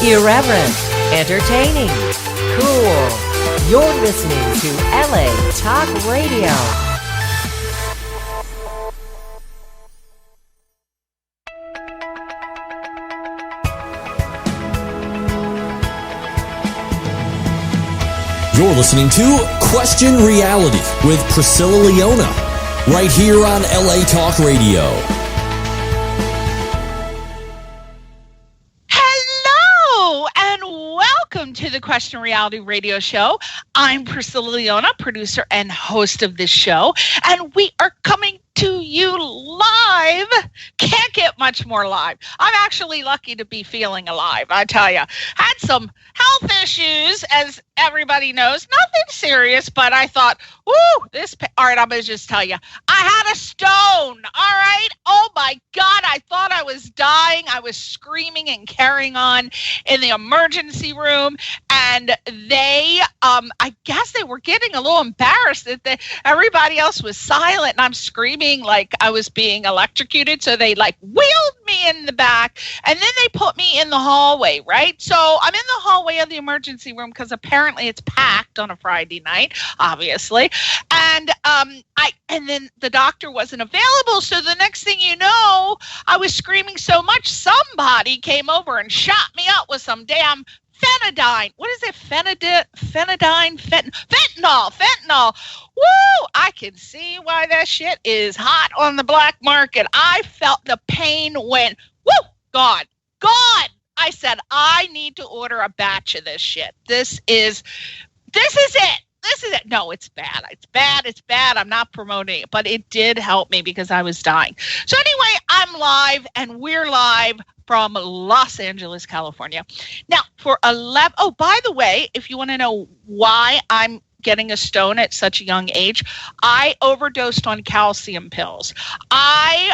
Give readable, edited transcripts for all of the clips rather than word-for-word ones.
Irreverent, entertaining, cool. You're listening to LA Talk Radio. You're listening to Question Reality with Priscilla Leona, right here on LA Talk Radio. Hello, and welcome to the Question Reality Radio Show. I'm Priscilla Leona, producer and host of this show, and we are coming to you live. Can't get much more live. I'm actually lucky to be feeling alive, I tell you. Had some health issues, as everybody knows. Nothing serious, but I thought, woo, all right, I'm going to just tell you. I had a stone, all right? Oh, my God, I thought I was dying. I was screaming and carrying on in the emergency room, and they, I guess they were getting a little embarrassed that everybody else was silent, and I'm screaming like I was being electrocuted. So they wheeled me in the back, and then they put me in the hallway, right? So I'm in the hallway of the emergency room because apparently it's packed on a Friday night, obviously. And then the doctor wasn't available. So the next thing you know, I was screaming so much, somebody came over and shot me up with some damn Phenidine. What is it? Fentanyl. Woo! I can see why that shit is hot on the black market. I felt the pain went, woo! God. I said, I need to order a batch of this shit. This is it. No, it's bad. It's bad. I'm not promoting it, but it did help me because I was dying. So anyway, I'm live, and we're live from Los Angeles, California. Now, oh, by the way, if you want to know why I'm getting a stone at such a young age, I overdosed on calcium pills. I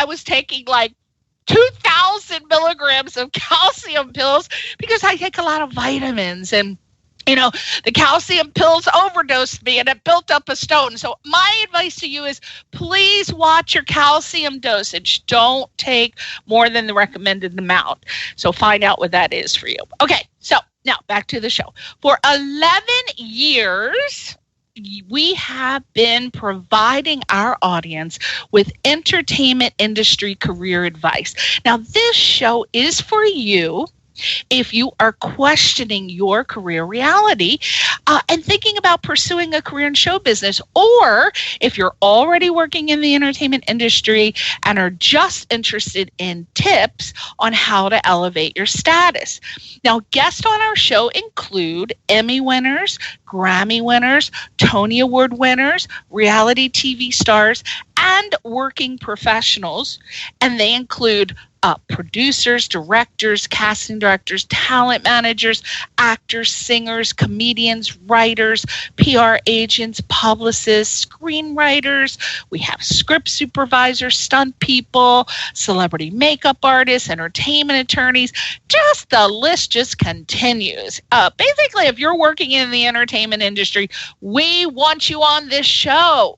was taking 2,000 milligrams of calcium pills because I take a lot of vitamins, and the calcium pills overdosed me and it built up a stone. So my advice to you is please watch your calcium dosage. Don't take more than the recommended amount. So find out what that is for you. Okay, so now back to the show. For 11 years, we have been providing our audience with entertainment industry career advice. Now, this show is for you if you are questioning your career reality and thinking about pursuing a career in show business, or if you're already working in the entertainment industry and are just interested in tips on how to elevate your status. Now, guests on our show include Emmy winners, Grammy winners, Tony Award winners, reality TV stars, and working professionals, and they include producers, directors, casting directors, talent managers, actors, singers, comedians, writers, PR agents, publicists, screenwriters. We have script supervisors, stunt people, celebrity makeup artists, entertainment attorneys. Just the list just continues. Basically, if you're working in the entertainment industry, we want you on this show.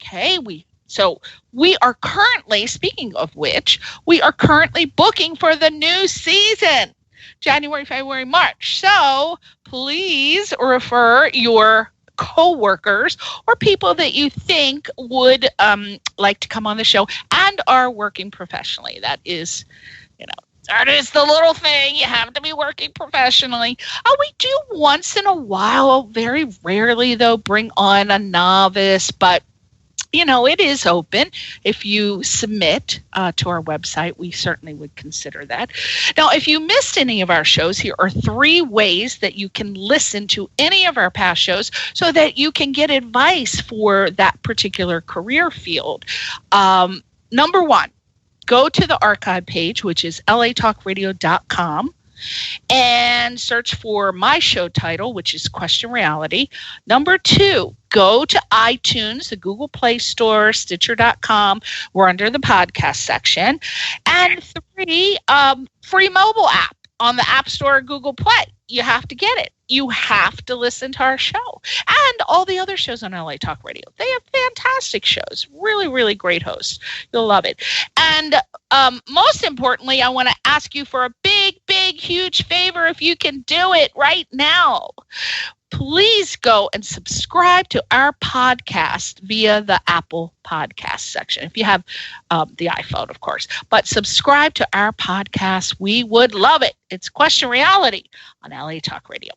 Okay, So we are currently, speaking of which, we are currently booking for the new season, January, February, March. So please refer your coworkers or people that you think would like to come on the show and are working professionally. That is, that is the little thing. You have to be working professionally. We do once in a while, very rarely though, bring on a novice, but it is open. If you submit to our website, we certainly would consider that. Now, if you missed any of our shows, here are 3 ways that you can listen to any of our past shows so that you can get advice for that particular career field. Number 1, go to the archive page, which is latalkradio.com. and search for my show title, which is Question Reality. Number 2, go to iTunes, the Google Play Store, Stitcher.com. We're under the podcast section. And 3, free mobile app on the App Store or Google Play. You have to get it. You have to listen to our show and all the other shows on LA Talk Radio. They have fantastic shows, really, really great hosts. You'll love it. And most importantly, I want to ask you for a big, big, big, huge favor if you can do it right now. Please go and subscribe to our podcast via the Apple Podcast section. If you have the iPhone, of course. But subscribe to our podcast. We would love it. It's Question Reality on LA Talk Radio.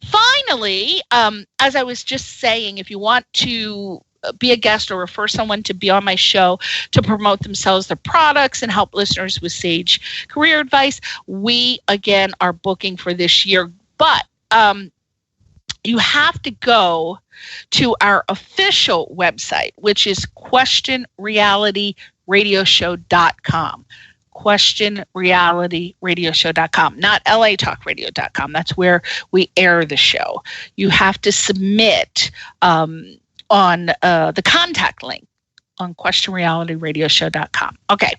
Finally, as I was just saying, if you want to be a guest or refer someone to be on my show to promote themselves, their products, and help listeners with sage career advice, we, again, are booking for this year. But you have to go to our official website, which is questionrealityradioshow.com. questionrealityradioshow.com, not latalkradio.com. That's where we air the show. You have to submit on the contact link on questionrealityradioshow.com. Okay,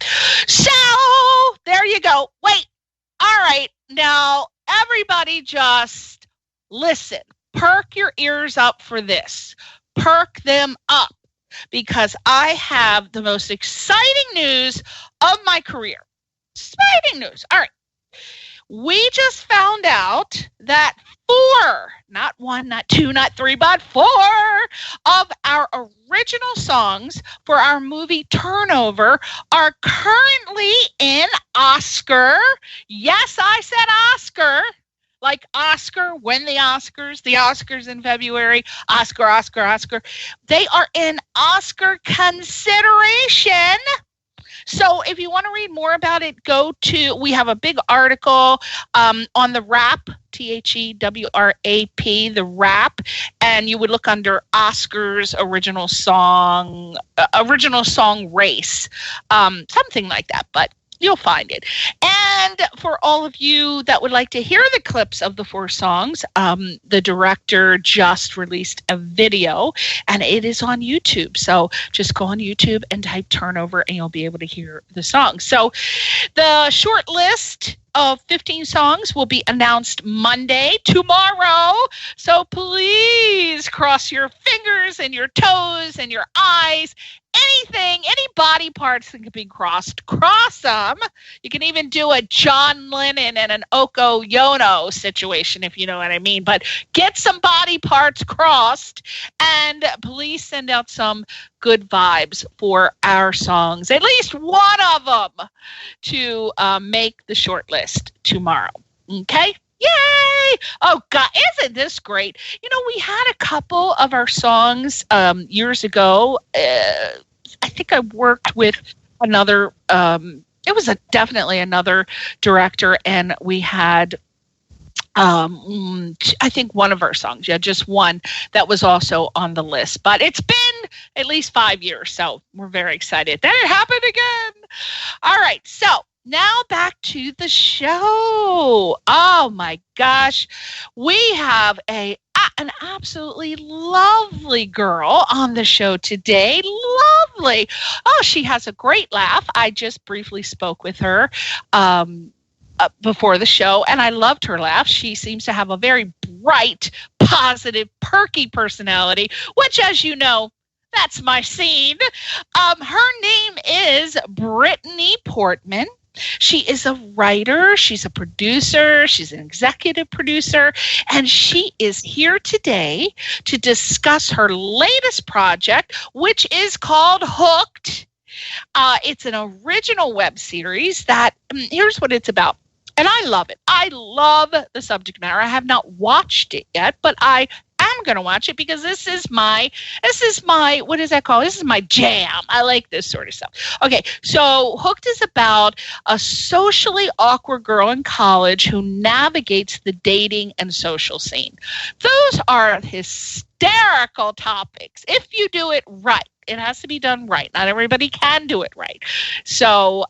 so there you go. Wait, all right, now everybody just listen. Perk your ears up for this. Perk them up, because I have the most exciting news of my career. Exciting news. All right. We just found out that 4, not 1, not 2, not 3, but 4 of our original songs for our movie Turnover are currently in Oscar. Yes, I said Oscar. Like Oscar, win the Oscars in February, Oscar. They are in Oscar consideration. So if you want to read more about it, we have a big article on the Wrap, THEWRAP, the Wrap, and you would look under Oscars original song race, something like that, but you'll find it. And for all of you that would like to hear the clips of the 4 songs, the director just released a video, and it is on YouTube. So just go on YouTube and type Turnover, and you'll be able to hear the songs. So the short list of 15 songs will be announced Monday, tomorrow. So please cross your fingers and your toes and your eyes. Anything, any body parts that can be crossed, cross them. You can even do a John Lennon and an Oko Yono situation, if you know what I mean. But get some body parts crossed, and please send out some good vibes for our songs, at least one of them, to make the short list tomorrow. Okay? Yay! Oh, God, isn't this great? You know, we had a couple of our songs years ago. I think I worked with another, it was definitely another director, and we had, I think one of our songs, just one, that was also on the list. But it's been at least 5 years, so we're very excited that it happened again. All right, so now back to the show. Oh my gosh. We have an absolutely lovely girl on the show today. Lovely. Oh, she has a great laugh. I just briefly spoke with her before the show, and I loved her laugh. She seems to have a very bright, positive, perky personality, which, as you know, that's my scene. Her name is Brittany Portman. She is a writer, she's a producer, she's an executive producer, and she is here today to discuss her latest project, which is called Hooked. It's an original web series that, here's what it's about. And I love it. I love the subject matter. I have not watched it yet, but I am going to watch it because this is my, what is that called? This is my jam. I like this sort of stuff. Okay, so Hooked is about a socially awkward girl in college who navigates the dating and social scene. Those are hysterical topics if you do it right. It has to be done right. Not everybody can do it right. So,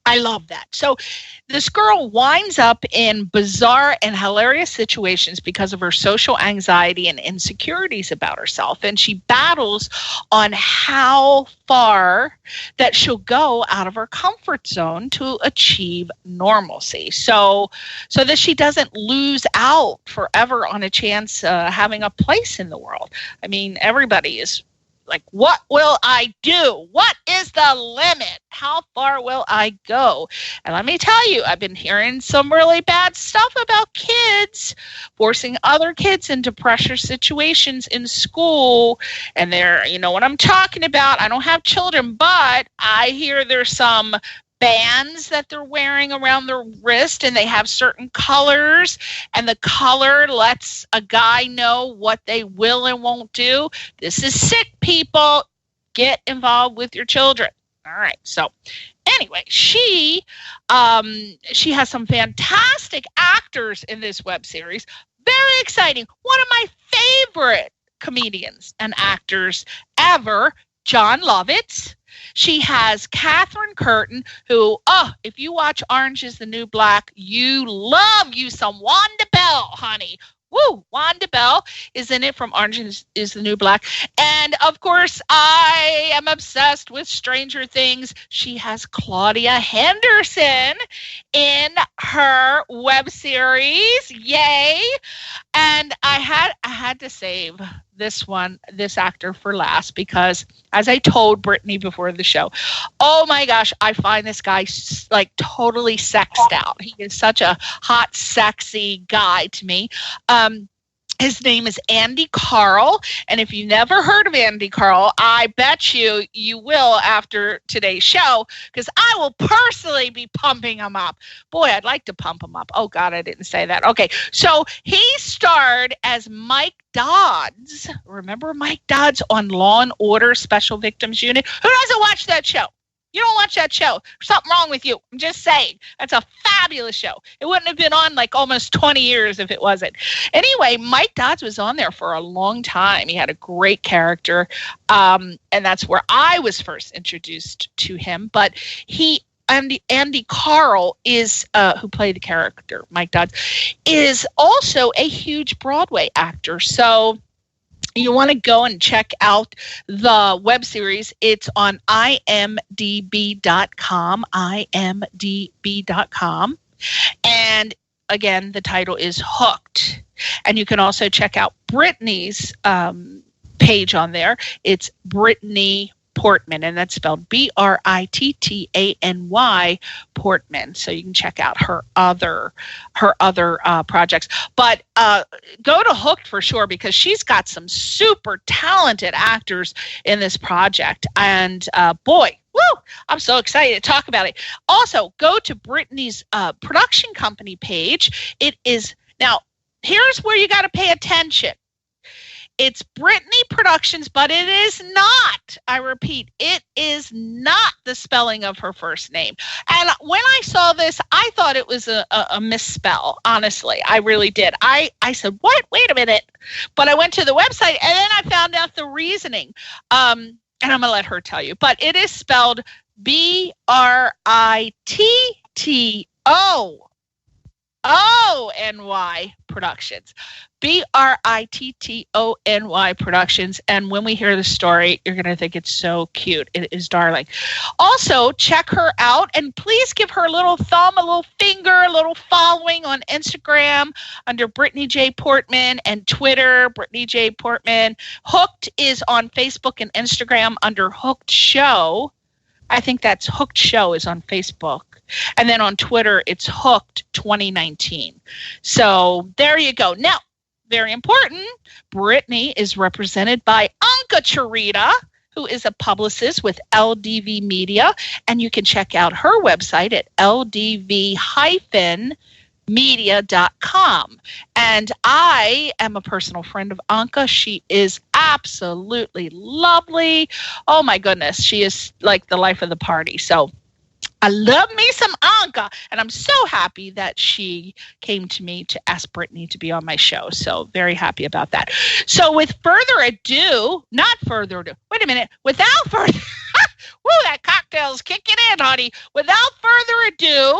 I love that. So this girl winds up in bizarre and hilarious situations because of her social anxiety and insecurities about herself. And she battles on how far that she'll go out of her comfort zone to achieve normalcy. So that she doesn't lose out forever on a chance having a place in the world. I mean, everybody is Like, what will I do? What is the limit? How far will I go? And let me tell you, I've been hearing some really bad stuff about kids forcing other kids into pressure situations in school. And you know what I'm talking about. I don't have children, but I hear there's some bands that they're wearing around their wrist, and they have certain colors, and the color lets a guy know what they will and won't do. This is sick, people. Get involved with your children. All right. So anyway, she has some fantastic actors in this web series. Very exciting. One of my favorite comedians and actors ever, John Lovitz. She has Catherine Curtin, who, if you watch Orange is the New Black, you love you some Wanda Bell, honey. Woo! Wanda Bell is in it from Orange is the New Black. And, of course, I am obsessed with Stranger Things. She has Claudia Henderson in her web series. Yay! And I had to save this actor for last because, as I told Brittany before the show, oh my gosh, I find this guy like totally sexed out. He is such a hot, sexy guy to me. His name is Andy Carl, and if you've never heard of Andy Carl, I bet you will after today's show, because I will personally be pumping him up. Boy, I'd like to pump him up. Oh, God, I didn't say that. Okay, so he starred as Mike Dodds. Remember Mike Dodds on Law and Order Special Victims Unit? Who doesn't watch that show? You don't watch that show. There's something wrong with you. I'm just saying. That's a fabulous show. It wouldn't have been on like almost 20 years if it wasn't. Anyway, Mike Dodds was on there for a long time. He had a great character. And that's where I was first introduced to him. But Andy Carl is, who played the character, Mike Dodds, is also a huge Broadway actor. So you want to go and check out the web series. It's on imdb.com, imdb.com. And again, the title is Hooked. And you can also check out Brittany's page on there. It's Brittany Portman, and that's spelled Brittany Portman. So you can check out her other projects. But go to Hooked for sure, because she's got some super talented actors in this project. And boy, woo, I'm so excited to talk about it. Also, go to Brittany's production company page. It is now. Here's where you got to pay attention. It's Brittany Productions, but it is not, I repeat, it is not the spelling of her first name. And when I saw this, I thought it was a misspell, honestly. I really did. I said, what? Wait a minute. But I went to the website, and then I found out the reasoning. And I'm going to let her tell you. But it is spelled Brittony Productions. Brittony Productions. And when we hear the story, you're going to think it's so cute. It is darling. Also, check her out, and please give her a little thumb, a little finger, a little following on Instagram under Brittany J. Portman, and Twitter, Brittany J. Portman. Hooked is on Facebook and Instagram under Hooked Show. I think that's Hooked Show is on Facebook. And then on Twitter, it's Hooked 2019. So there you go. Now, very important, Brittany is represented by Anka Charita, who is a publicist with LDV Media. And you can check out her website at ldv-media.com. And I am a personal friend of Anka. She is absolutely lovely. Oh, my goodness. She is like the life of the party. So I love me some Anka, and I'm so happy that she came to me to ask Brittany to be on my show. So very happy about that. So without further ado, woo, that cocktail's kicking in, honey. Without further ado,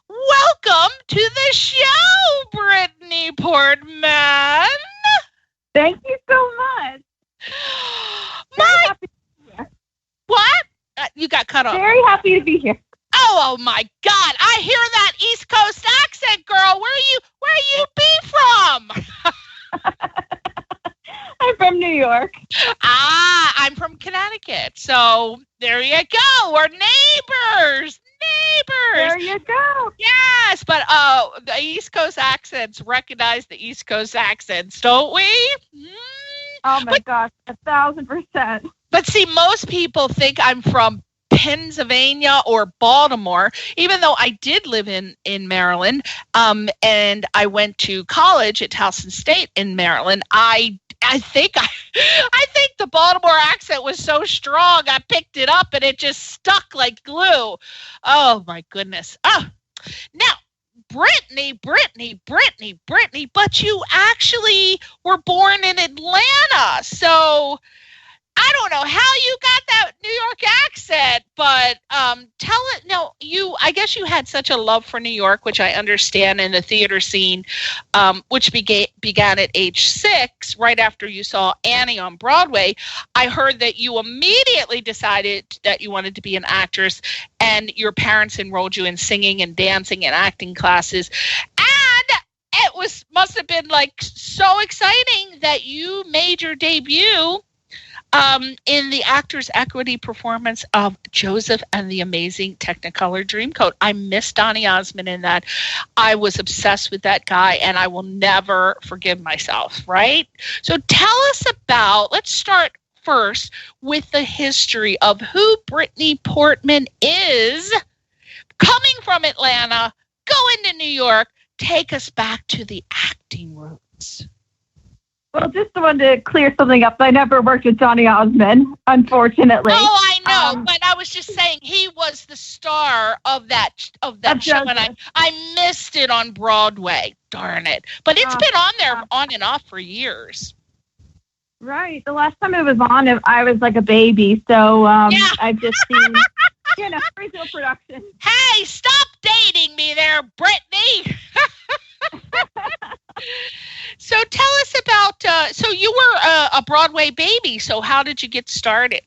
welcome to the show, Brittany Portman. Thank you so much. What? You got cut off. Very happy to be here. Oh my God! I hear that East Coast accent, girl. Where you be from? I'm from New York. I'm from So there you go. We're neighbors. There you go. Yes, but the East Coast accents recognize the East Coast accents, don't we? Oh my gosh, 1,000%. But see, most people think I'm from Pennsylvania or Baltimore, even though I did live in Maryland, and I went to college at Towson State in Maryland. I think the Baltimore accent was so strong, I picked it up and it just stuck like glue. Oh my goodness. Now, Brittany, but you actually were born in Atlanta. So I don't know how you got that New York accent, but tell it. No, I guess you had such a love for New York, which I understand, in the theater scene, which began at age 6, right after you saw Annie on Broadway. I heard that you immediately decided that you wanted to be an actress, and your parents enrolled you in singing and dancing and acting classes, and it must have been like so exciting that you made your debut in the Actors Equity performance of Joseph and the Amazing Technicolor Dreamcoat. I miss Donny Osmond in that. I was obsessed with that guy, and I will never forgive myself, right? So tell us let's start first with the history of who Brittany Portman is, coming from Atlanta, going to New York. Take us back to the acting roots. Well, just wanted to clear something up. I never worked with Donny Osmond, unfortunately. Oh, I know, but I was just saying he was the star of that show, and I missed it on Broadway. Darn it! But it's been on there on and off for years. Right. The last time it was on, I was like a baby, so I've just seen, regional production. Hey, stop dating me there, Brittany. So tell us about, so you were a Broadway baby, so how did you get started?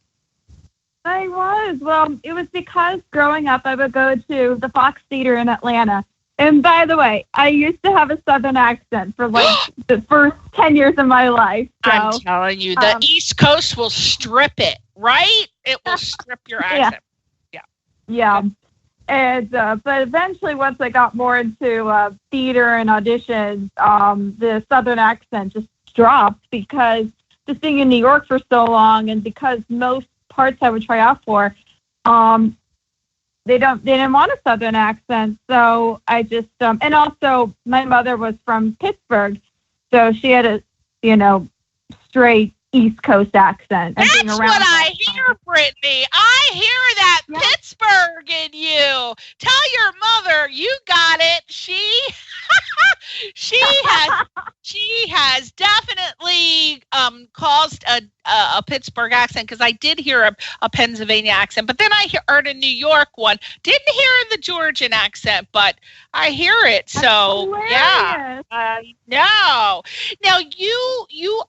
I was. Well, it was because growing up, I would go to the Fox Theater in Atlanta. And by the way, I used to have a Southern accent for like the first 10 years of my life. So, I'm telling you, the East Coast will strip it, right? It will strip your accent. Yeah. And but eventually, once I got more into theater and auditions, the Southern accent just dropped, because just being in New York for so long, and because most parts I would try out for, they didn't want a Southern accent. So I just and also my mother was from Pittsburgh, so she had a straight East Coast accent. That's what I hear, Brittany. I hear that Pittsburgh in you. Tell your mother you got it. She has definitely caused a Pittsburgh accent, because I did hear a Pennsylvania accent, but then I heard a New York one. Didn't hear the Georgian accent, but I hear it. So yeah, no. Now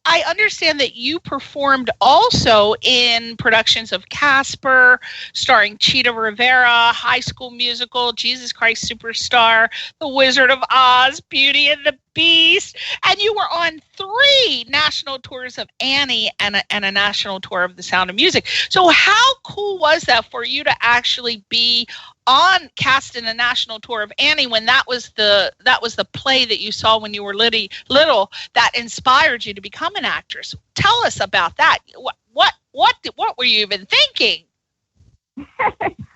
I understand that you performed also in productions of Casper, starring Cheetah Rivera, High School Musical, Jesus Christ Superstar, The Wizard of Oz, Beauty and the Beast, and you were on 3 national tours of Annie and a national tour of The Sound of Music. So how cool was that for you to actually be cast in a national tour of Annie, when that was the play that you saw when you were little that inspired you to become an actress? Tell us about that. What were you even thinking?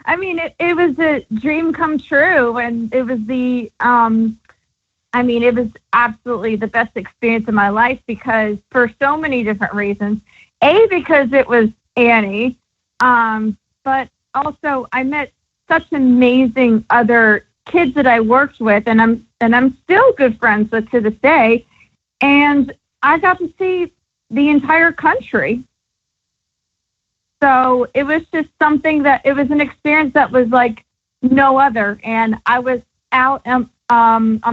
I mean, it was a dream come true, and it was it was absolutely the best experience of my life, because for so many different reasons. A, because it was Annie, but also I met such amazing other kids that I worked with, and I'm still good friends with to this day. And I got to see the entire country. So it was just something it was an experience that was like no other. And I was out on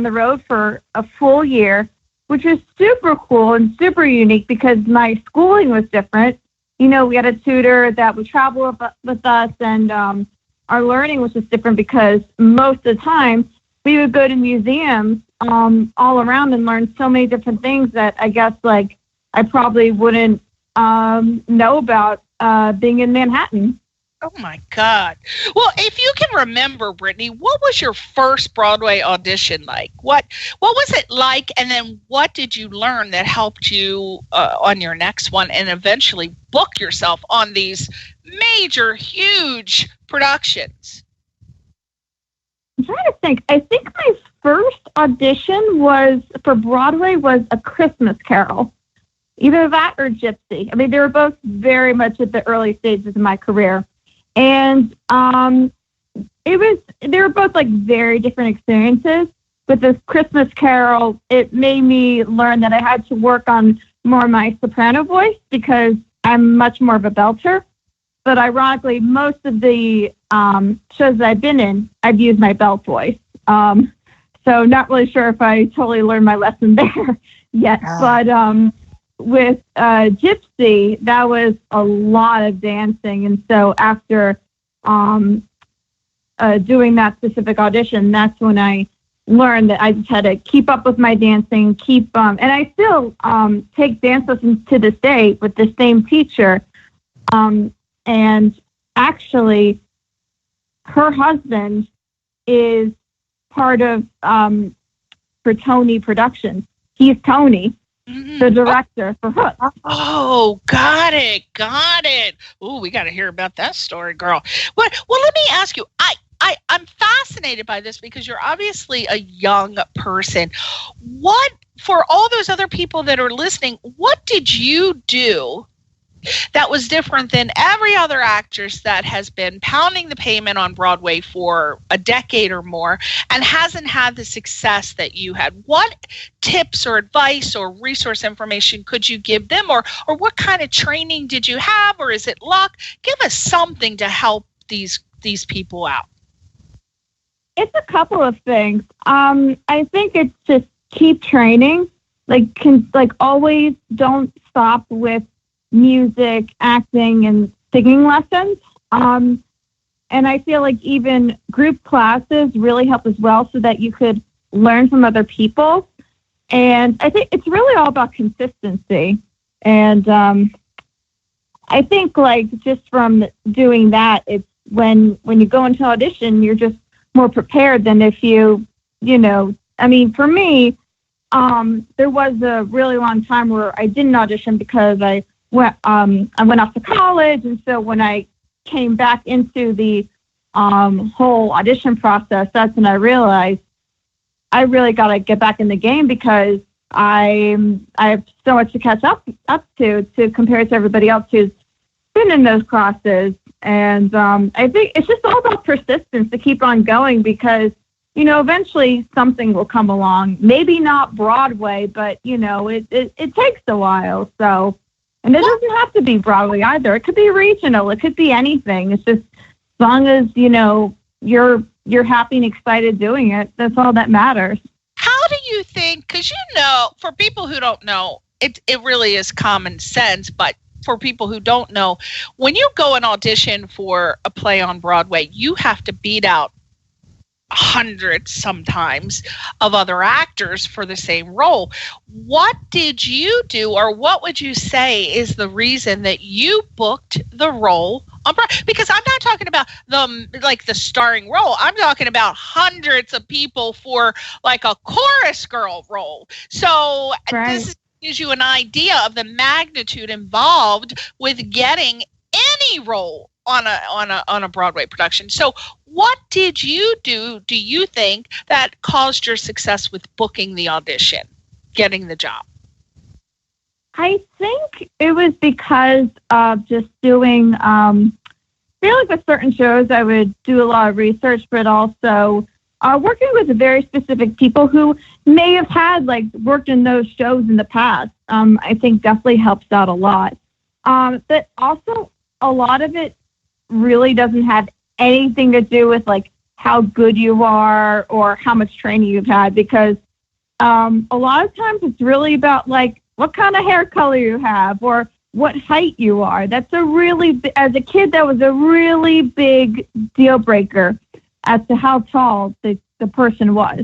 the road for a full year, which was super cool and super unique, because my schooling was different. We had a tutor that would travel with us, and our learning was just different, because most of the time we would go to museums all around and learn so many different things that I guess I probably wouldn't know about being in Manhattan. Oh my God. Well, if you can remember, Brittany, what was your first Broadway audition like? What was it like? And then what did you learn that helped you on your next one and eventually book yourself on these major, huge productions? I'm trying to think. I think my first audition for Broadway was A Christmas Carol. Either that or Gypsy. I mean, they were both very much at the early stages of my career. And they were both like very different experiences. With this Christmas Carol, it made me learn that I had to work on more my soprano voice because I'm much more of a belter. But ironically, most of the shows that I've been in, I've used my belt voice. So not really sure if I totally learned my lesson there yet. But with Gypsy, that was a lot of dancing. And so after doing that specific audition, that's when I learned that I just had to keep up with my dancing, and I still take dance lessons to this day with the same teacher. And actually, her husband is part of for Tony Productions. He's Tony, the director for Hook. Oh, got it. Oh, we got to hear about that story, girl. Well, let me ask you. I'm fascinated by this because you're obviously a young person. What, for all those other people that are listening, what did you do that was different than every other actress that has been pounding the pavement on Broadway for a decade or more and hasn't had the success that you had? What tips or advice or resource information could you give them, or what kind of training did you have, or is it luck? Give us something to help these people out. It's a couple of things. I think it's just keep training. Like always don't stop with music, acting, and singing lessons. And I feel like even group classes really help as well so that you could learn from other people. And I think it's really all about consistency. And I think like just from doing that, it's when you go into audition, you're just more prepared than if I mean, for me, there was a really long time where I didn't audition because I went off to college. And so when I came back into the whole audition process, that's when I realized I really got to get back in the game because I have so much to catch up to compare to everybody else who's been in those classes. And I think it's just all about persistence to keep on going because, eventually something will come along. Maybe not Broadway, but, it takes a while. So, and it doesn't have to be Broadway either. It could be regional. It could be anything. It's just as long as, you're happy and excited doing it, that's all that matters. How do you think, because for people who don't know, it really is common sense, but for people who don't know, when you go and audition for a play on Broadway, you have to beat out hundreds sometimes of other actors for the same role. What did you do, or what would you say is the reason that you booked the role on Broadway? Because I'm not talking about the starring role. I'm talking about hundreds of people for like a chorus girl role. So This gives you an idea of the magnitude involved with getting any role on a Broadway production. So what did you do you think, that caused your success with booking the audition, getting the job? I think it was because of just doing, I feel like with certain shows, I would do a lot of research, but also working with very specific people who may have had worked in those shows in the past. I think definitely helps out a lot. But also a lot of it really doesn't have anything to do with how good you are or how much training you've had, because a lot of times it's really about what kind of hair color you have or what height you are. That's as a kid, that was a really big deal breaker as to how tall the person was,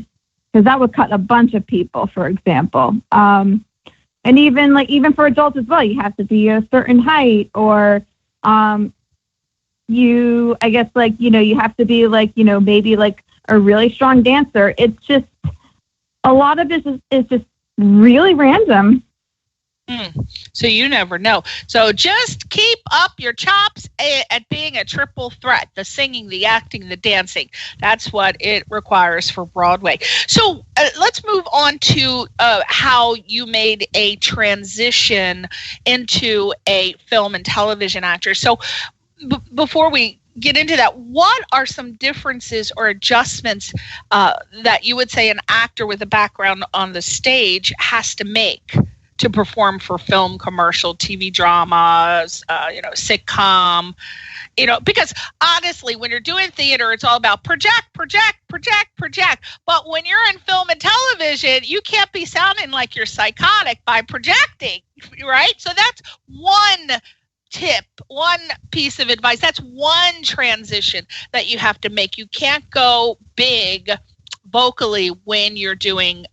because that would cut a bunch of people, for example. And even for adults as well, you have to be a certain height, or I guess, like, you have to be like, maybe like a really strong dancer. It's just, a lot of this is just really random. So you never know. So just keep up your chops at being a triple threat: the singing, the acting, the dancing. That's what it requires for Broadway. So let's move on to how you made a transition into a film and television actor. So before we get into that, what are some differences or adjustments that you would say an actor with a background on the stage has to make to perform for film, commercial, TV dramas, sitcom, because honestly, when you're doing theater, it's all about project. But when you're in film and television, you can't be sounding like you're psychotic by projecting, right? So that's one tip, one piece of advice. That's one transition that you have to make. You can't go big vocally when you're doing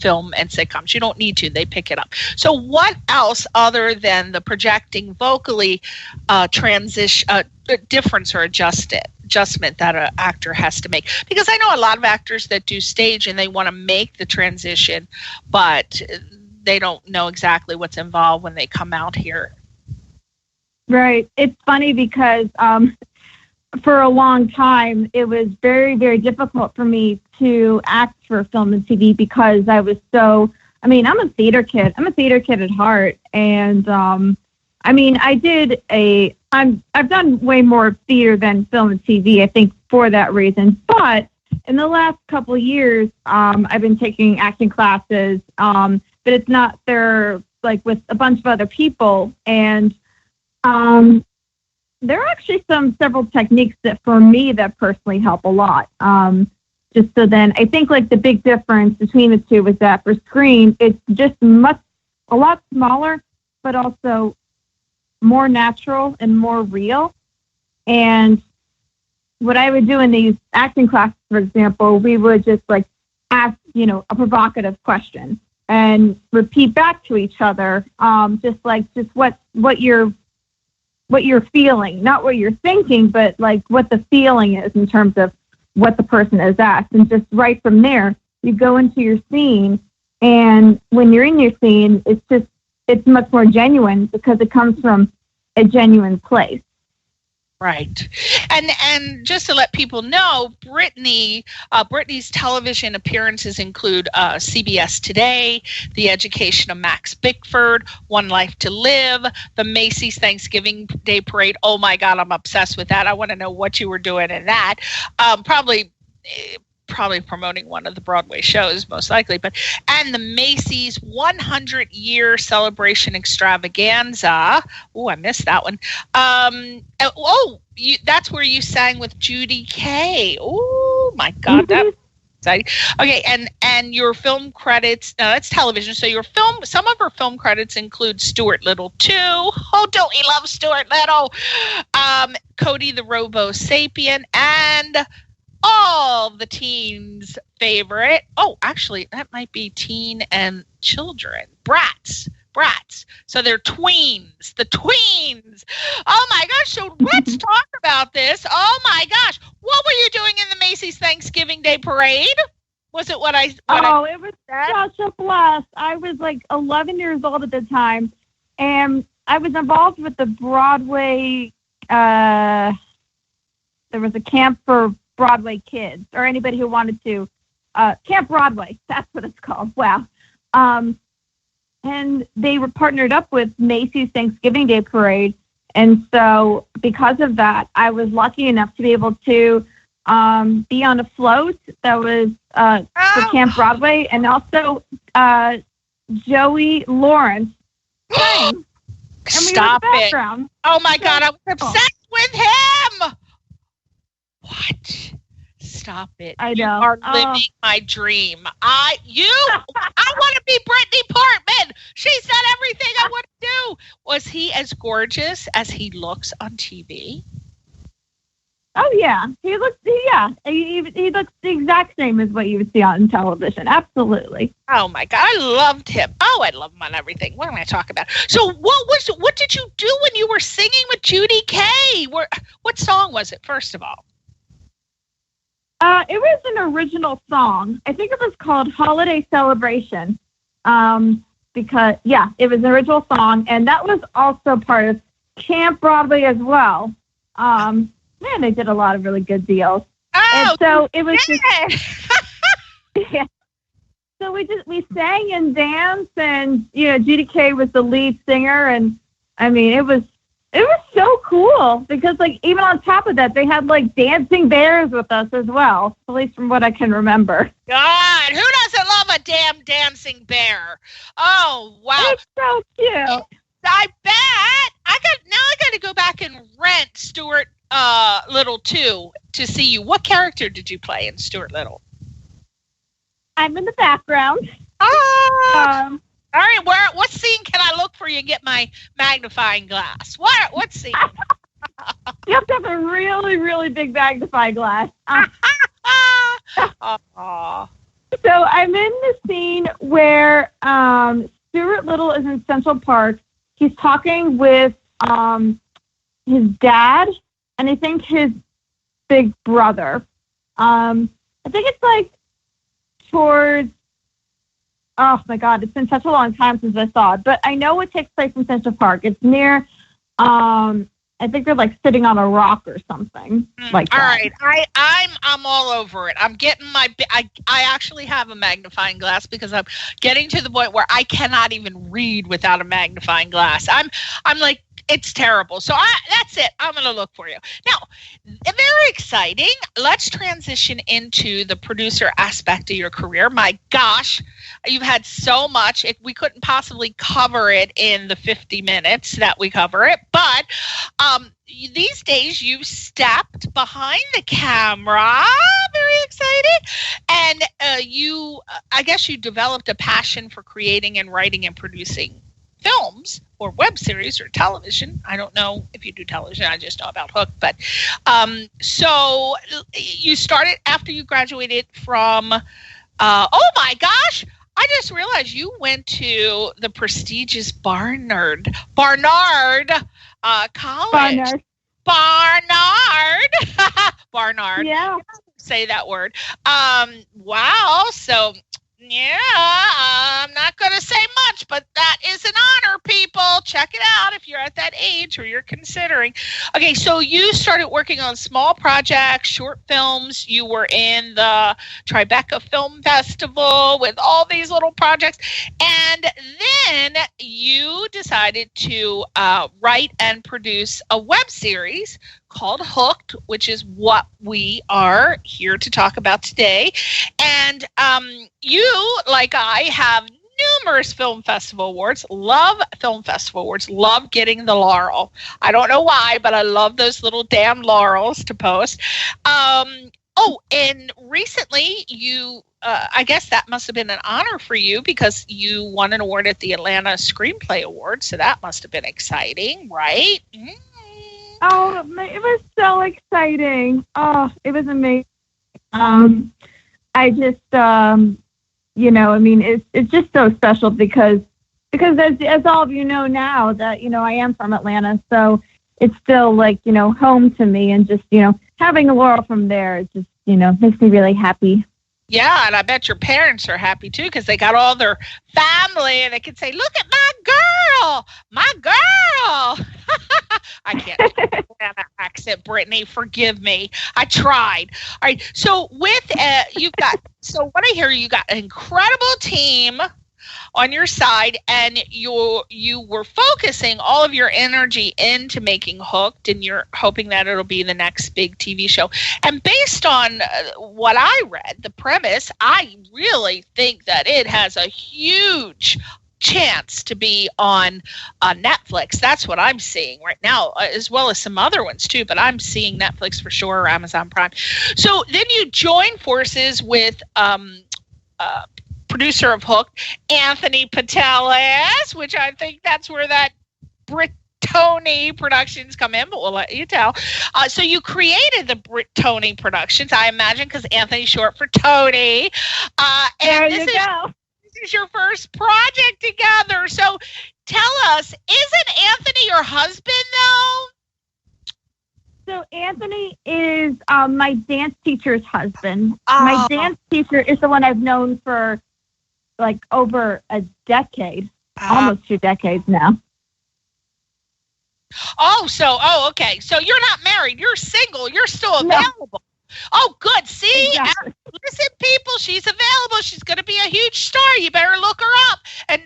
film and sitcoms. You don't need to. They pick it up. So what else other than the projecting vocally difference or adjustment that an actor has to make? Because I know a lot of actors that do stage and they want to make the transition, but they don't know exactly what's involved when they come out here. Right. It's funny because for a long time, it was very, very difficult for me to act for film and TV because I was I'm a theater kid. I'm a theater kid at heart. And, I've done way more theater than film and TV, I think, for that reason. But in the last couple of years, I've been taking acting classes, but it's not, they're like with a bunch of other people. And there are actually several techniques that for me that personally help a lot. Just so then I think like the big difference between the two is that for screen, it's just a lot smaller, but also more natural and more real. And what I would do in these acting classes, for example, we would just like ask, a provocative question and repeat back to each other, just what you're feeling, not what you're thinking, but like what the feeling is in terms of what the person has asked. And just right from there, you go into your scene. And when you're in your scene, it's much more genuine because it comes from a genuine place. Right. And just to let people know, Brittany's television appearances include CBS Today, The Education of Max Bickford, One Life to Live, the Macy's Thanksgiving Day Parade. Oh my God, I'm obsessed with that. I want to know what you were doing in that. Probably promoting one of the Broadway shows, most likely, and the Macy's 100-year celebration extravaganza. Oh, I missed that one. That's where you sang with Judy Kay. Oh my God, that's exciting. Okay, and your film credits. That's television. So some of her film credits include Stuart Little 2. Oh, don't we love Stuart Little? Cody the Robo Sapien, and all the teens' favorite. Oh, actually, that might be teen and children. Brats. So they're tweens. The tweens. Oh my gosh. So let's talk about this. Oh my gosh. What were you doing in the Macy's Thanksgiving Day Parade? Was it what I it was such a blast. I was like 11 years old at the time, and I was involved with the Broadway. There was a camp for Broadway kids or anybody who wanted to. Camp Broadway, that's what it's called. Wow. And they were partnered up with Macy's Thanksgiving Day Parade. And so because of that, I was lucky enough to be able to be on a float that was for Camp Broadway, and also Joey Lawrence sang. Stop it. Oh my God, I was obsessed with him. What? Stop it. I know. You are living my dream. I want to be Brittany Portman. She's done everything I want to do. Was he as gorgeous as he looks on TV? Oh yeah, he looks the exact same as what you would see on television. Absolutely. Oh my God, I loved him. Oh, I love him on everything. What am I talking about? So, what did you do when you were singing with Judy Kay? What song was it? First of all, it was an original song. I think it was called "Holiday Celebration." Because it was an original song, and that was also part of Camp Broadway as well. Man, they did a lot of really good deals. Oh, and so it was just, yeah. So we sang and danced, and Judy Kay was the lead singer, and I mean it was so cool because like even on top of that they had like dancing bears with us as well, at least from what I can remember. God, who doesn't love a damn dancing bear? Oh wow, It's so cute. I bet I got to go back and rent Stuart Little 2 to see you. What character did you play in Stuart Little? I'm in the background. All right, what scene can I look for you and get my magnifying glass? What scene? You have to have a really, really big magnifying glass. So I'm in the scene where Stuart Little is in Central Park. He's talking with his dad and I think his big brother. I think it's like towards, oh my God, it's been such a long time since I saw it, but I know it takes place in Central Park. It's near, I think they're like sitting on a rock or something like that. All right, I'm all over it. I'm getting I actually have a magnifying glass because I'm getting to the point where I cannot even read without a magnifying glass. I'm like, it's terrible. So that's it. I'm going to look for you. Now, very exciting. Let's transition into the producer aspect of your career. My gosh, you've had so much. We couldn't possibly cover it in the 50 minutes that we cover it. But these days you've stepped behind the camera. Very exciting. And I guess you developed a passion for creating and writing and producing films or web series or television. I don't know if you do television. I just know about Hook. But so you started after you graduated from, oh my gosh, I just realized you went to the prestigious Barnard College. Barnard. Yeah. Say that word. Wow. So yeah, I'm not going to say much, but that is an honor, people. Check it out if you're at that age or you're considering. Okay, so you started working on small projects, short films. You were in the Tribeca Film Festival with all these little projects. And then you decided to write and produce a web series called Hooked, which is what we are here to talk about today. And you, like I, have numerous film festival awards, love film festival awards, love getting the laurel. I don't know why, but I love those little damn laurels to post. And recently you, I guess that must have been an honor for you because you won an award at the Atlanta Screenplay Award. So that must have been exciting, right? Mm-hmm. Oh, it was so exciting. Oh, it was amazing. I just, I mean, it's just so special because as all of you know now that, I am from Atlanta, so it's still like, home to me, and just, having a laurel from there, it just, makes me really happy. Yeah, and I bet your parents are happy too because they got all their family and they can say, look at my girl. I can't do Atlanta accent, Brittany. Forgive me. I tried. All right. So what I hear, you got an incredible team on your side, and you were focusing all of your energy into making Hooked, and you're hoping that it'll be the next big TV show. And based on what I read, the premise, I really think that it has a huge chance to be on Netflix. That's what I'm seeing right now, as well as some other ones too, but I'm seeing Netflix for sure, or Amazon Prime. So then you join forces with producer of Hooked, Anthony Patelis, which I think that's where that Brittany Tony Productions come in, but we'll let you tell. So you created the Tony Productions, I imagine, because Anthony's short for Tony. There you go. This is your first project together. So tell us, isn't Anthony your husband, though? So Anthony is my dance teacher's husband. My dance teacher is the one I've known for like over a decade, almost 2 decades now. Okay. So you're not married. You're single. You're still available. No. Oh, good. See, exactly. Listen, people, she's available. She's going to be a huge star. You better look her up and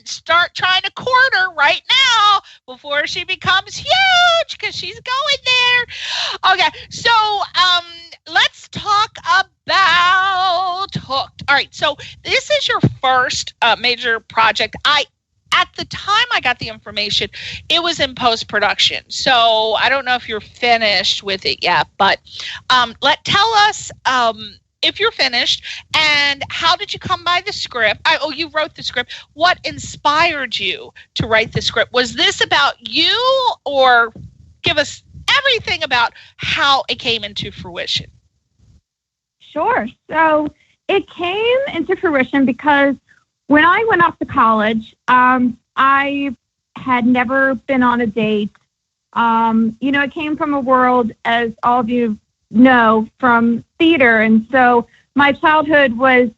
start trying to court her right now before she becomes huge, because she's going there. Okay, so let's talk about Hooked. All right, so this is your first major project. At the time I got the information, it was in post-production. So I don't know if you're finished with it yet, but tell us if you're finished, and how did you come by the script? You wrote the script. What inspired you to write the script? Was this about you, or give us everything about how it came into fruition? Sure. So it came into fruition because when I went off to college, I had never been on a date. It came from a world, as all of you know, from theater. And so my childhood was,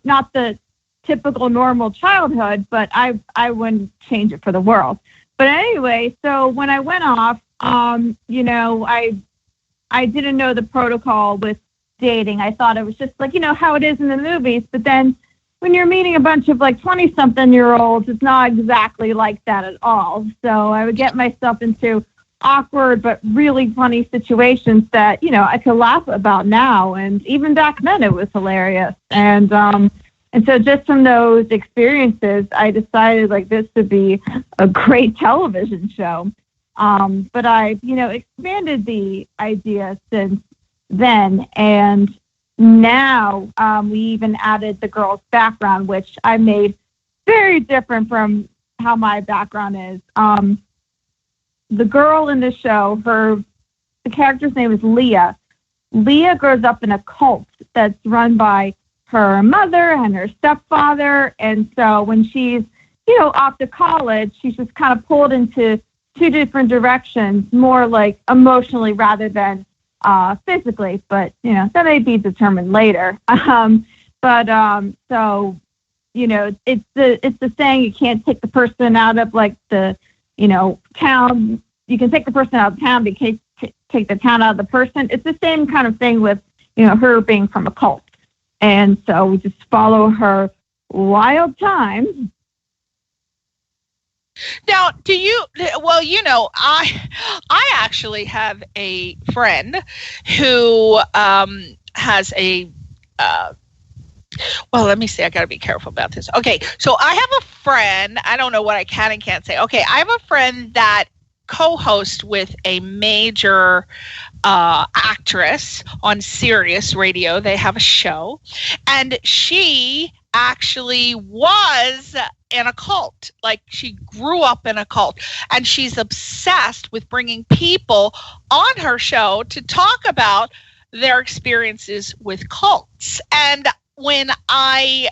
not the typical normal childhood, but I wouldn't change it for the world. But anyway, so when I went off, I didn't know the protocol with dating. I thought it was just like, how it is in the movies. But then when you're meeting a bunch of like 20-something-year-olds, it's not exactly like that at all. So I would get myself into awkward but really funny situations that, I could laugh about now. And even back then it was hilarious. And so just from those experiences, I decided like this would be a great television show. But I, expanded the idea since then. And now we even added the girl's background, which I made very different from how my background is. The girl in the show, the character's name is Leah. Leah grows up in a cult that's run by her mother and her stepfather. And so when she's, off to college, she's just kind of pulled into 2 different directions, more like emotionally rather than physically, but that may be determined later. So it's the saying, you can't take the person out of like the town. You can take the person out of town, but you can't take the town out of the person. It's the same kind of thing with her being from a cult, and so we just follow her wild times. Now, I actually have a friend who has a, let me see, I got to be careful about this. Okay, so I have a friend, I don't know what I can and can't say. Okay, I have a friend that co-hosts with a major actress on Sirius Radio. They have a show, and she actually was in a cult. Like, she grew up in a cult, and she's obsessed with bringing people on her show to talk about their experiences with cults. And when I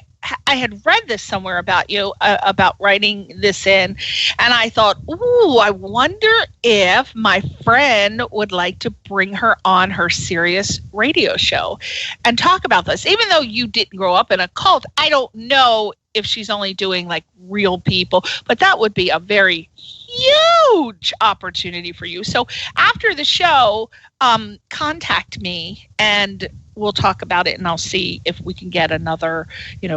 had read this somewhere about you, about writing this in, and I thought, ooh, I wonder if my friend would like to bring her on her Sirius Radio show and talk about this. Even though you didn't grow up in a cult, I don't know if she's only doing like real people, but that would be a very huge opportunity for you. So after the show, contact me and we'll talk about it, and I'll see if we can get another,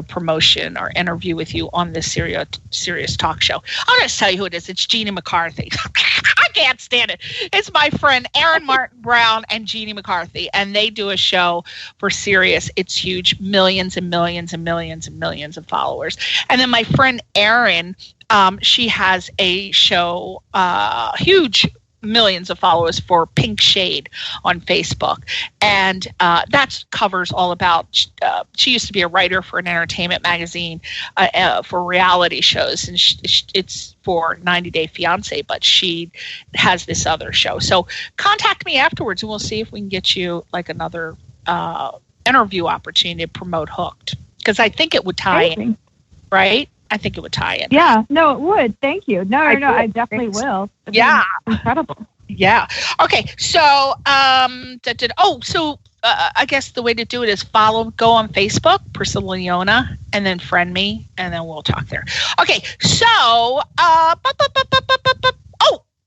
promotion or interview with you on this Sirius talk show. I'll just tell you who it is. It's Jeannie McCarthy. I can't stand it. It's my friend Aaron Martin Brown and Jeannie McCarthy, and they do a show for Sirius. It's huge, millions and millions and millions and millions of followers. And then my friend Erin, she has a show, huge millions of followers for Pink Shade on Facebook, and that covers all about. She used to be a writer for an entertainment magazine for reality shows, and it's for 90 Day Fiance. But she has this other show. So contact me afterwards, and we'll see if we can get you like another interview opportunity to promote Hooked, because I think it would tie in, right? I think it would tie in. Yeah, no, it would. Thank you. No, I definitely will. It'd be incredible. Yeah. Okay. So, I guess the way to do it is go on Facebook, Priscilla Leona, and then friend me, and then we'll talk there. Okay. So,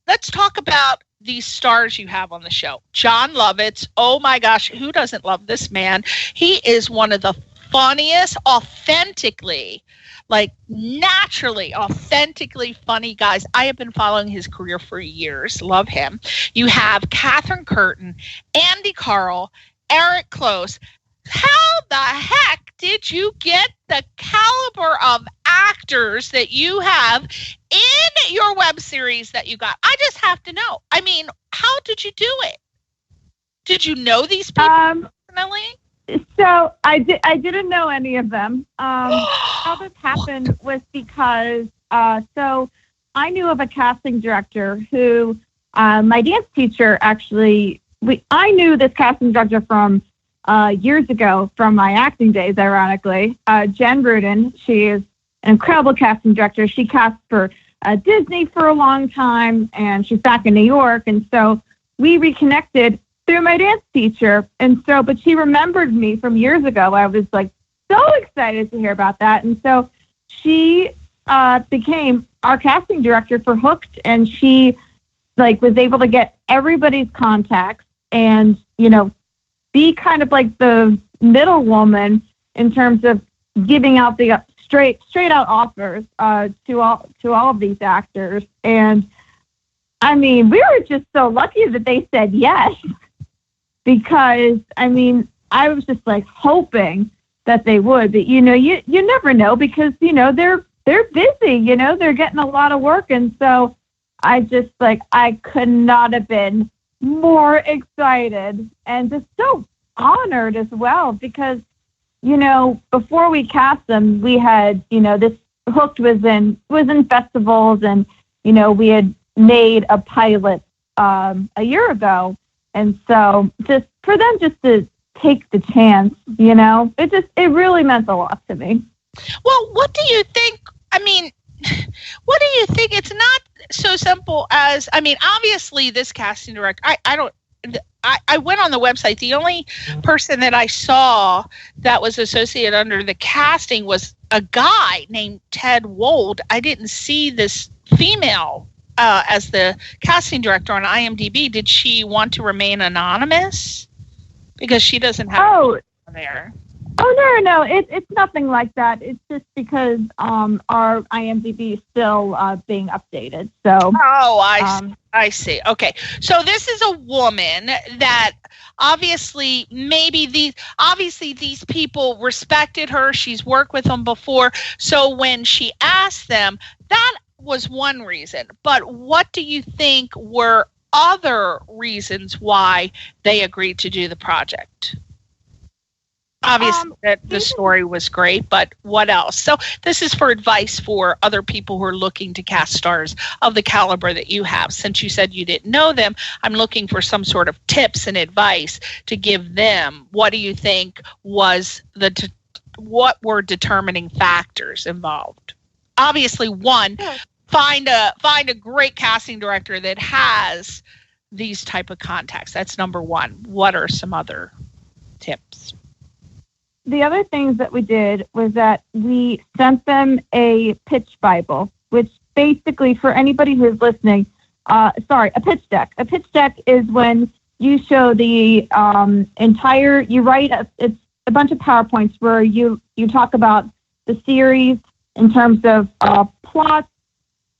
let's talk about these stars you have on the show. John Lovitz. Oh my gosh, who doesn't love this man? He is one of the funniest, naturally, authentically funny guys. I have been following his career for years. Love him. You have Catherine Curtin, Andy Carl, Eric Close. How the heck did you get the caliber of actors that you have in your web series that you got? I just have to know. I mean, how did you do it? Did you know these people personally? So I didn't know any of them. How this happened was because so I knew of a casting director who my dance teacher actually. I knew this casting director from years ago from my acting days. Ironically, Jen Rudin. She is an incredible casting director. She cast for Disney for a long time, and she's back in New York. And so we reconnected through my dance teacher. And so, but she remembered me from years ago. I was like so excited to hear about that. And so she became our casting director for Hooked, and she was able to get everybody's contacts and, be kind of like the middle woman in terms of giving out the straight out offers to all of these actors. And I mean, we were just so lucky that they said yes. Because, I mean, I was just hoping that they would, but you never know, because, they're busy, they're getting a lot of work. And so I just I could not have been more excited and just so honored as well, because, before we cast them, we had, this Hooked was in festivals, and, we had made a pilot a year ago. And so just for them just to take the chance, it really meant a lot to me. Well, what do you think? I mean, what do you think? It's not so simple as, I mean, obviously this casting director, I went on the website. The only person that I saw that was associated under the casting was a guy named Ted Wold. I didn't see this female as the casting director on IMDb. Did she want to remain anonymous? Because she doesn't have on there. Oh, no. It's nothing like that. It's just because our IMDb is still being updated. So. Oh, I see. Okay. So this is a woman that obviously these people respected her. She's worked with them before. So when she asked them, that was one reason. But what do you think were other reasons why they agreed to do the project? Obviously, the story was great, but what else? So this is for advice for other people who are looking to cast stars of the caliber that you have. Since you said you didn't know them, I'm looking for some sort of tips and advice to give them. What do you think was what were determining factors involved? Obviously, one, find a great casting director that has these type of contacts. That's number one. What are some other tips? The other things that we did was that we sent them a pitch Bible, which basically, for anybody who's listening, a pitch deck. A pitch deck is when you show the it's a bunch of PowerPoints where you talk about the series in terms of plot,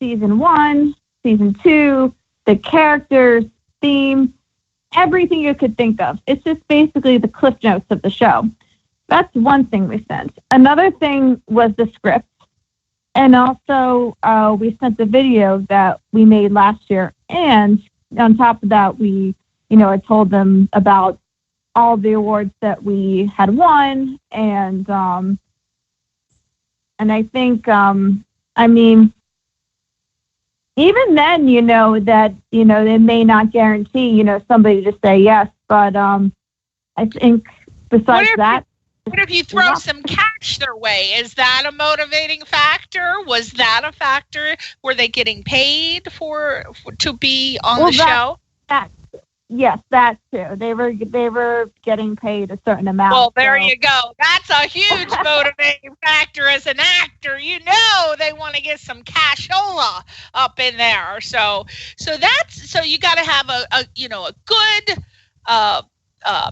season 1, season 2, the characters, theme, everything you could think of. It's just basically the cliff notes of the show. That's one thing we sent. Another thing was the script. And also we sent the video that we made last year. And on top of that, we, I told them about all the awards that we had won, and I think, even then, that, they may not guarantee, somebody to say yes, but I think besides that. What if you throw some cash their way? Is that a motivating factor? Was that a factor? Were they getting paid to be on the show? Yes, that too. They were getting paid a certain amount. Well, there you go. That's a huge motivating factor as an actor. They want to get some cashola up in there. So you got to have a good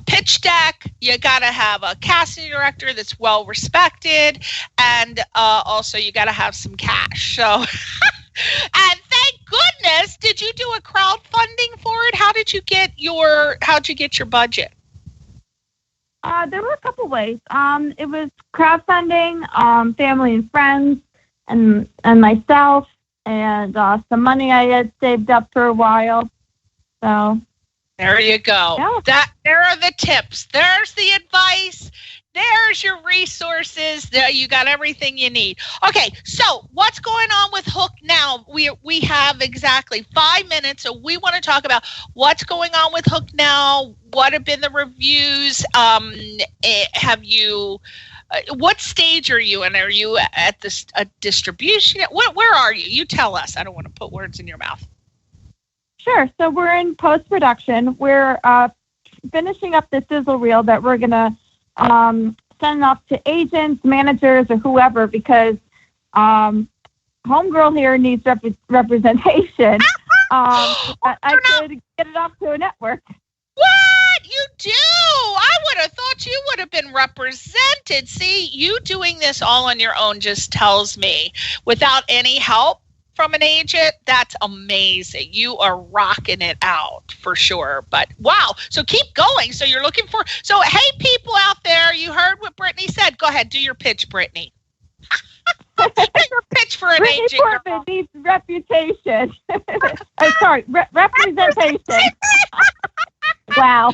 pitch deck. You got to have a casting director that's well respected, and also you got to have some cash. So. And thank goodness, did you do a crowdfunding for it? How'd you get your budget? There were a couple ways. It was crowdfunding, family and friends, and myself, and some money I had saved up for a while. So there you go. Yeah. There are the tips. There's the advice. There's your resources. There, you got everything you need. Okay, so what's going on with Hook now? We have exactly 5 minutes, so we want to talk about what's going on with Hook now. What have been the reviews? What stage are you in? Are you at a distribution? Where are you? You tell us. I don't want to put words in your mouth. Sure. So we're in post-production. We're finishing up the sizzle reel that we're going to send off to agents, managers, or whoever, because homegirl here needs representation. I could get it off to a network. What? You do? I would have thought you would have been represented. See, you doing this all on your own just tells me, without any help from an agent, that's amazing. You are rocking it out for sure. But wow, so keep going. So you're looking for, so hey, people out there, you heard what Brittany said. Go ahead, do your pitch, Brittany. Do your pitch for an Brittany agent. Portman needs reputation. Representation. Wow.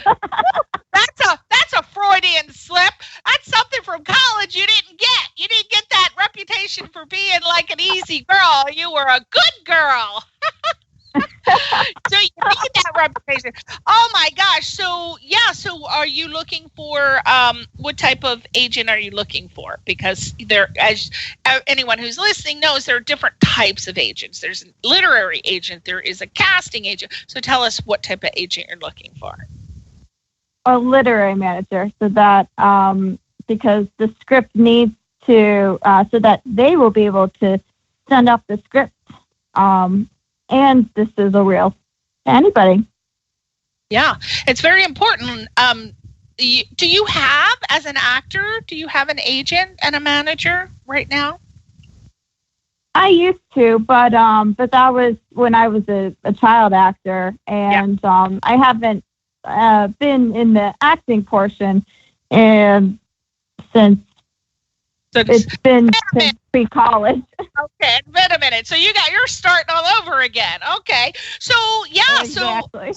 That's a Freudian slip. That's something from college you didn't get. You didn't get that reputation for being like an easy girl. You were a good girl. So you need that reputation. Oh my gosh. So are you looking for what type of agent are you looking for? Because there, as anyone who's listening knows, there are different types of agents. There's a literary agent, there is a casting agent. So tell us what type of agent you're looking for. A literary manager, so that because the script needs to, so that they will be able to send up the script and the sizzle reel to anybody. Yeah, it's very important. Do you have, as an actor, do you have an agent and a manager right now? I used to, but that was when I was a child actor, and I haven't been in the acting portion and since it's been since pre-college. Okay, wait a minute. So you're starting all over again. Okay. So exactly.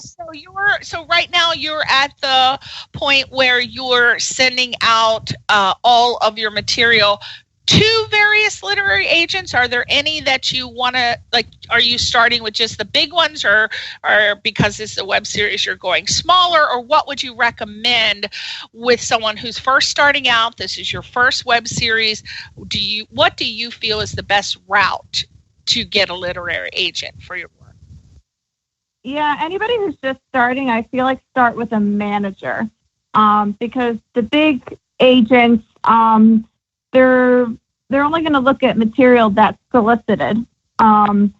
So right now you're at the point where you're sending out all of your material to various literary agents. Are there any that you want to, like, are you starting with just the big ones, or because this is a web series you're going smaller, or what would you recommend with someone who's first starting out? This is your first web series. What do you feel is the best route to get a literary agent for your work? Yeah, anybody who's just starting, I feel like start with a manager, because the big agents, they're only going to look at material that's solicited, and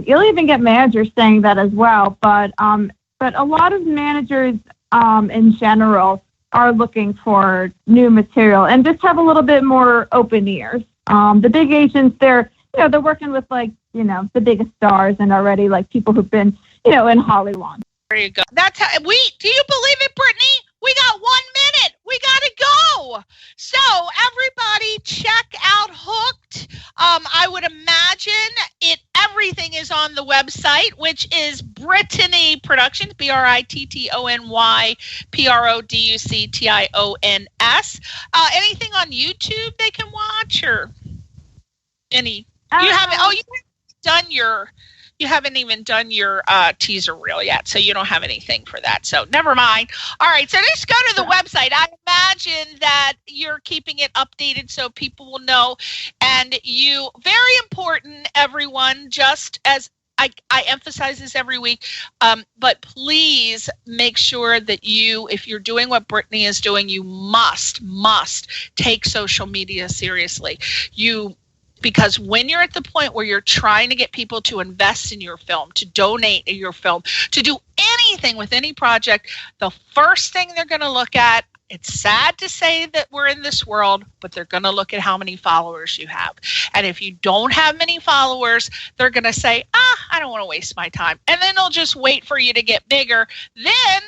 you'll even get managers saying that as well. But a lot of managers in general are looking for new material and just have a little bit more open ears. The big agents, they're working with the biggest stars and already like people who've been in Hollywood. There you go. That's how do you believe it, Brittany? We got 1 minute. We got to go. So everybody check out Hooked. I would imagine everything is on on the website, which is Brittany Productions, BritTonyProductions. Anything on YouTube they can watch, or any? You haven't. Oh, you haven't even done your teaser reel yet, so you don't have anything for that. So never mind. All right, so just go to the website. I imagine that you're keeping it updated so people will know. And you, very important, everyone, just as I emphasize this every week, but please make sure that you, if you're doing what Brittany is doing, you must take social media seriously. Because when you're at the point where you're trying to get people to invest in your film, to donate in your film, to do anything with any project, the first thing they're going to look at, it's sad to say that we're in this world, but they're going to look at how many followers you have. And if you don't have many followers, they're going to say, I don't want to waste my time. And then they'll just wait for you to get bigger. Then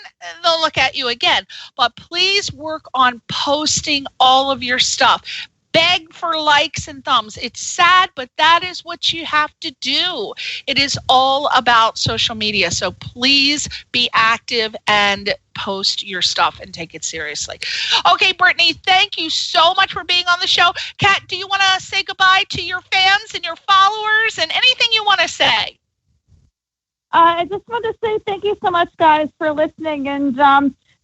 they'll look at you again. But please work on posting all of your stuff. Beg for likes and thumbs. It's sad, but that is what you have to do. It is all about social media. So please be active and post your stuff and take it seriously. Okay, Brittany, thank you so much for being on the show. Kat, do you want to say goodbye to your fans and your followers and anything you want to say? I just want to say thank you so much, guys, for listening, and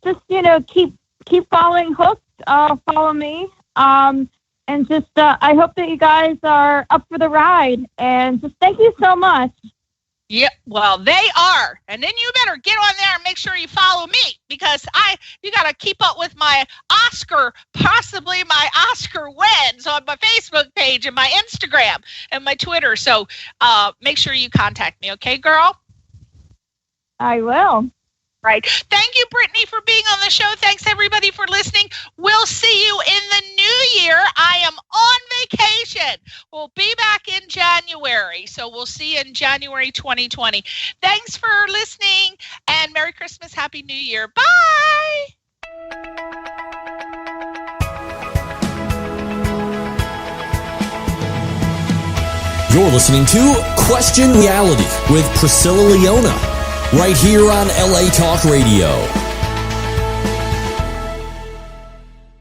just keep following Hooked. Follow me. And just, I hope that you guys are up for the ride. And just thank you so much. Yeah, well, they are. And then you better get on there and make sure you follow me, because you got to keep up with my possibly my Oscar wins on my Facebook page and my Instagram and my Twitter. So make sure you contact me. Okay, girl? I will. Right. Thank you, Brittany, for being on the show. Thanks, everybody, for listening. We'll see you in the new year. I am on vacation. We'll be back in January. So we'll see you in January 2020. Thanks for listening, and Merry Christmas, Happy New Year. Bye. You're listening to Question Reality with Priscilla Leona, right here on LA Talk Radio.